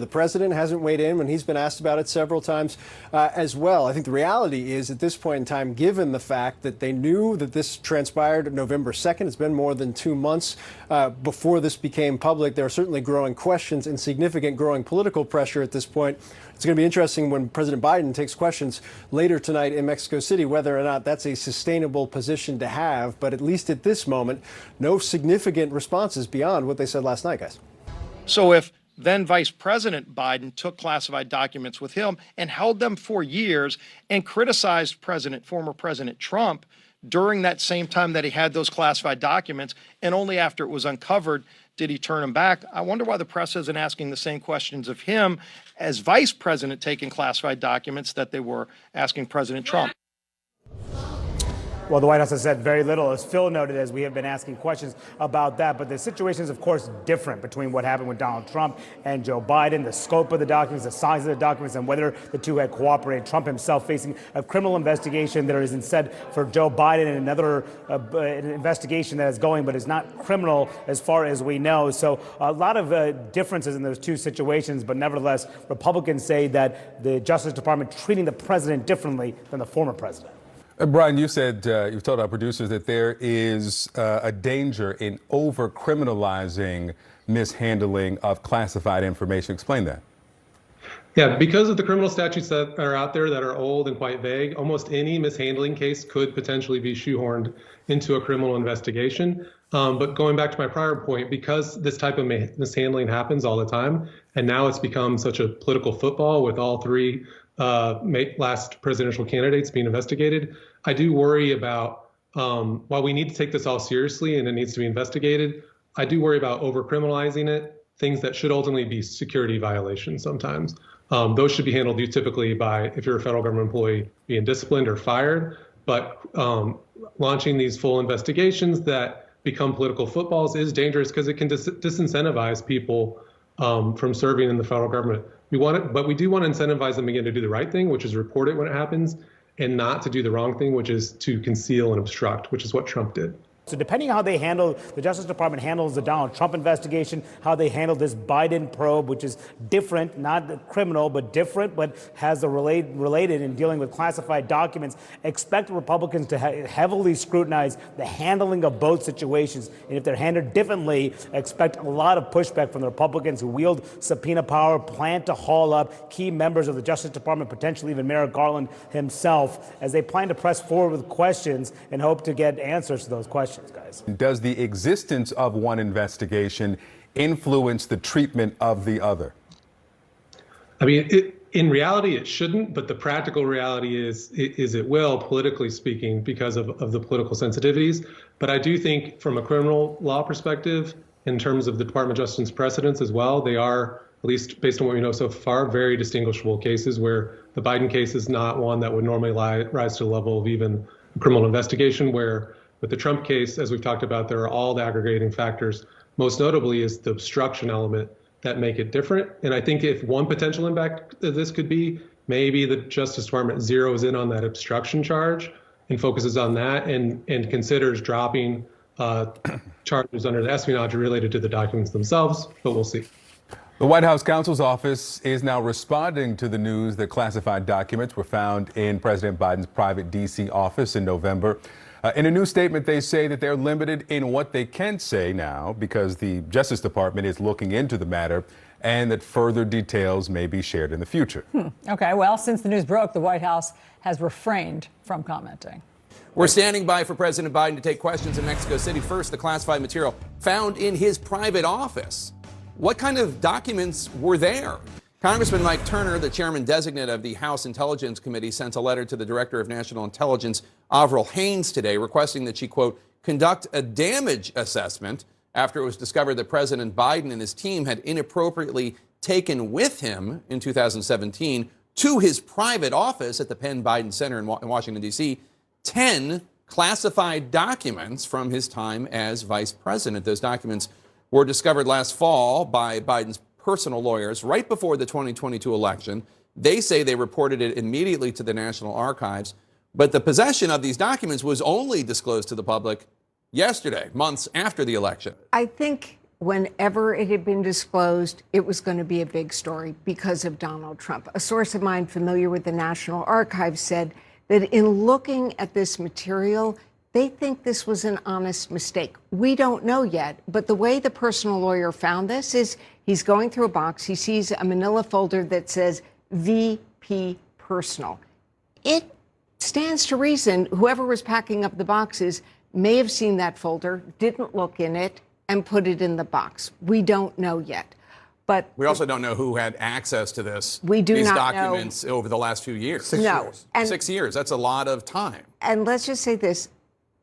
The president hasn't weighed in when he's been asked about it several times as well. I think the reality is at this point in time, given the fact that they knew that this transpired November 2nd, it's been more than 2 months before this became public. There are certainly growing questions and significant growing political pressure at this point. It's going to be interesting when President Biden takes questions later tonight in Mexico City, whether or not that's a sustainable position to have. But at least at this moment, no significant responses beyond what they said last night, guys. So if then Vice President Biden took classified documents with him and held them for years and criticized former President Trump during that same time that he had those classified documents, and only after it was uncovered did he turn them back. I wonder why the press isn't asking the same questions of him as Vice President taking classified documents that they were asking President Trump. Well, the White House has said very little, as Phil noted, as we have been asking questions about that. But the situation is, of course, different between what happened with Donald Trump and Joe Biden, the scope of the documents, the size of the documents, and whether the two had cooperated. Trump himself facing a criminal investigation that is instead for Joe Biden, and another investigation that is going, but is not criminal as far as we know. So a lot of differences in those two situations. But nevertheless, Republicans say that the Justice Department treating the president differently than the former president. Brian, you said, you've told our producers that there is a danger in over-criminalizing mishandling of classified information. Explain that. Yeah, because of the criminal statutes that are out there that are old and quite vague, almost any mishandling case could potentially be shoehorned into a criminal investigation. But going back to my prior point, because this type of mishandling happens all the time, and now it's become such a political football with all three last presidential candidates being investigated, I do worry about, while we need to take this all seriously and it needs to be investigated, I do worry about over-criminalizing it, things that should ultimately be security violations sometimes. Those should be handled typically by, if you're a federal government employee, being disciplined or fired. But launching these full investigations that become political footballs is dangerous because it can disincentivize people from serving in the federal government. But we do want to incentivize them again to do the right thing, which is report it when it happens, and not to do the wrong thing, which is to conceal and obstruct, which is what Trump did. So depending on how they handle, the Justice Department handles the Donald Trump investigation, how they handle this Biden probe, which is different, not criminal, but different, but has the related in dealing with classified documents, expect Republicans to heavily scrutinize the handling of both situations. And if they're handled differently, expect a lot of pushback from the Republicans who wield subpoena power, plan to haul up key members of the Justice Department, potentially even Merrick Garland himself, as they plan to press forward with questions and hope to get answers to those questions. Guys. Does the existence of one investigation influence the treatment of the other? I mean, in reality, it shouldn't, but the practical reality is it will, politically speaking, because of the political sensitivities. But I do think from a criminal law perspective, in terms of the Department of Justice precedents as well, they are, at least based on what we know so far, very distinguishable cases where the Biden case is not one that would normally rise to the level of even a criminal investigation, where with the Trump case, as we've talked about, there are all the aggregating factors. Most notably is the obstruction element that make it different. And I think if one potential impact of this could be, maybe the Justice Department zeroes in on that obstruction charge and focuses on that and considers dropping charges under the espionage related to the documents themselves, but we'll see. The White House counsel's office is now responding to the news that classified documents were found in President Biden's private D.C. office in November. In a new statement, they say that they're limited in what they can say now because the Justice Department is looking into the matter and that further details may be shared in the future. Okay, well, since the news broke, the White House has refrained from commenting. We're standing by for President Biden to take questions in Mexico City. First, the classified material found in his private office. What kind of documents were there? Congressman Mike Turner, the chairman designate of the House Intelligence Committee, sent a letter to the Director of National Intelligence, Avril Haines, today, requesting that she, quote, conduct a damage assessment after it was discovered that President Biden and his team had inappropriately taken with him in 2017 to his private office at the Penn Biden Center in Washington, D.C., 10 classified documents from his time as vice president. Those documents were discovered last fall by Biden's personal lawyers right before the 2022 election. They say they reported it immediately to the National Archives, but the possession of these documents was only disclosed to the public yesterday, months after the election. I think whenever it had been disclosed, it was going to be a big story because of Donald Trump. A source of mine familiar with the National Archives said that in looking at this material, they think this was an honest mistake. We don't know yet, but the way the personal lawyer found this is he's going through a box. He sees a manila folder that says VP Personal. It stands to reason whoever was packing up the boxes may have seen that folder, didn't look in it, and put it in the box. We don't know yet. But We also don't know who had access to these not documents over the last few years. 6 years. And 6 years. That's a lot of time. And let's just say this.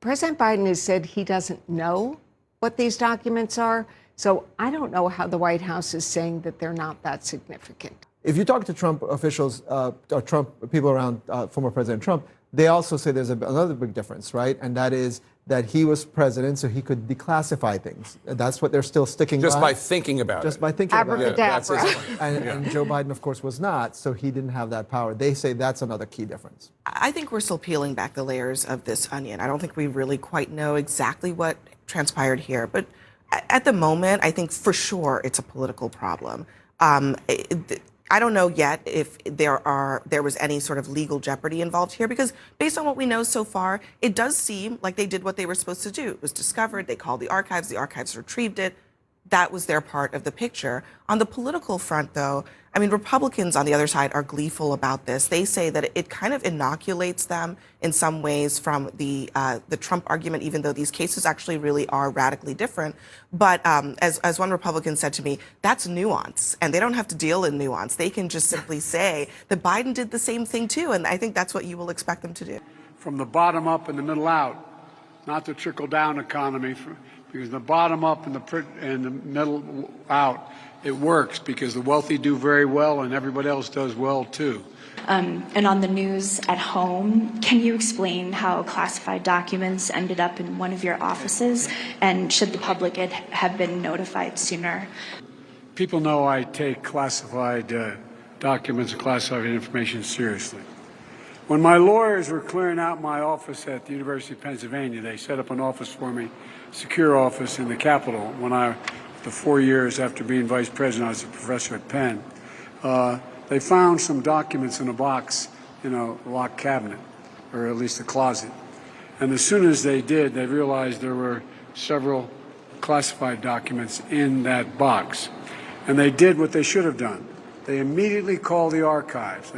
President Biden has said he doesn't know what these documents are. So I don't know how the White House is saying that they're not that significant. If you talk to Trump officials, or Trump people around former President Trump, they also say there's another big difference, right? And that is that he was president, so he could declassify things. That's what they're still sticking Just by. by thinking about Just it. by thinking about it. That's his Abracadabra. point. And Joe Biden, of course, was not, so he didn't have that power. They say that's another key difference. I think we're still peeling back the layers of this onion. I don't think we really quite know exactly what transpired here. But at the moment, I think for sure it's a political problem. I don't know yet if there was any sort of legal jeopardy involved here, because based on what we know so far, it does seem like they did what they were supposed to do. It was discovered, they called the archives retrieved it. That was their part of the picture. On the political front, though, I mean, Republicans on the other side are gleeful about this. They say that it kind of inoculates them in some ways from the Trump argument, even though these cases actually really are radically different. But as one Republican said to me, that's nuance, and they don't have to deal in nuance. They can just simply say that Biden did the same thing too, and I think that's what you will expect them to do. From the bottom up and the middle out, not the trickle-down economy. Because the bottom up and the middle out, it works because the wealthy do very well and everybody else does well too. And on the news at home, can you explain how classified documents ended up in one of your offices, and should the public have been notified sooner? People know I take classified documents and classified information seriously. When my lawyers were clearing out my office at the University of Pennsylvania, they set up an office for me, secure office in the Capitol. When the 4 years after being vice president, I was a professor at Penn. They found some documents in a box in a locked cabinet, or at least a closet. And as soon as they did, they realized there were several classified documents in that box. And they did what they should have done. They immediately called the archives,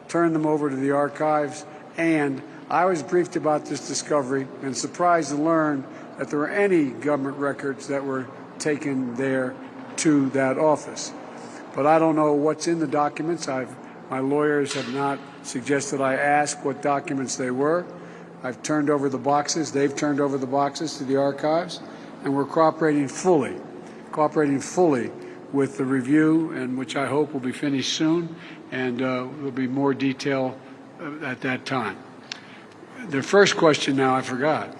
turned them over to the archives, and I was briefed about this discovery and surprised to learn that there were any government records that were taken there to that office. But I don't know what's in the documents. My lawyers have not suggested I ask what documents they were. I've turned over the boxes. They've turned over the boxes to the archives, and we're cooperating fully with the review, and which I hope will be finished soon, and there'll be more detail at that time. The first question now I forgot.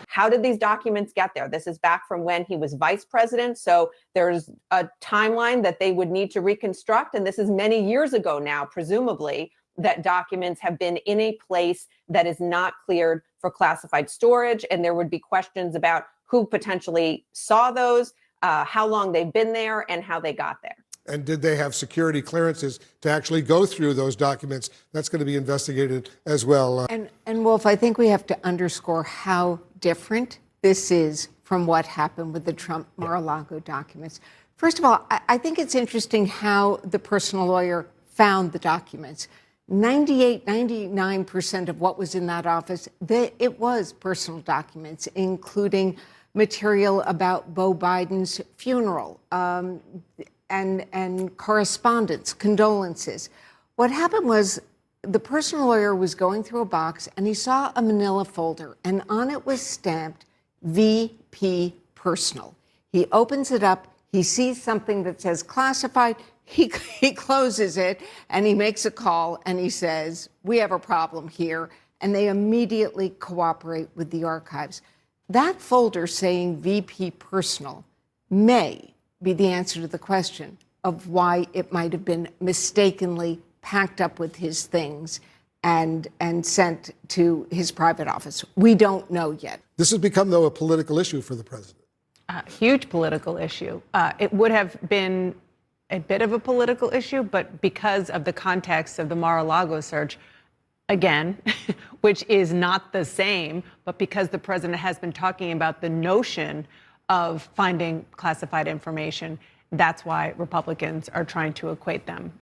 How did these documents get there? This is back from when he was vice president, so there's a timeline that they would need to reconstruct, and this is many years ago now, presumably, that documents have been in a place that is not cleared for classified storage, and there would be questions about who potentially saw those, how long they've been there, and how they got there. And did they have security clearances to actually go through those documents? That's going to be investigated as well. And Wolf, I think we have to underscore how different this is from what happened with the Trump Mar-a-Lago documents. First of all, I think it's interesting how the personal lawyer found the documents. 99% of what was in that office, it was personal documents, including material about Beau Biden's funeral, and correspondence, condolences. What happened was the personal lawyer was going through a box and he saw a manila folder, and on it was stamped VP Personal. He opens it up, he sees something that says classified, he closes it, and he makes a call and he says, we have a problem here, and they immediately cooperate with the archives. That folder saying VP Personal may be the answer to the question of why it might have been mistakenly packed up with his things and sent to his private office. We don't know yet. This has become, though, a political issue for the president. Huge political issue. It would have been a bit of a political issue, but because of the context of the Mar-a-Lago search, again, which is not the same, but because the president has been talking about the notion of finding classified information, that's why Republicans are trying to equate them.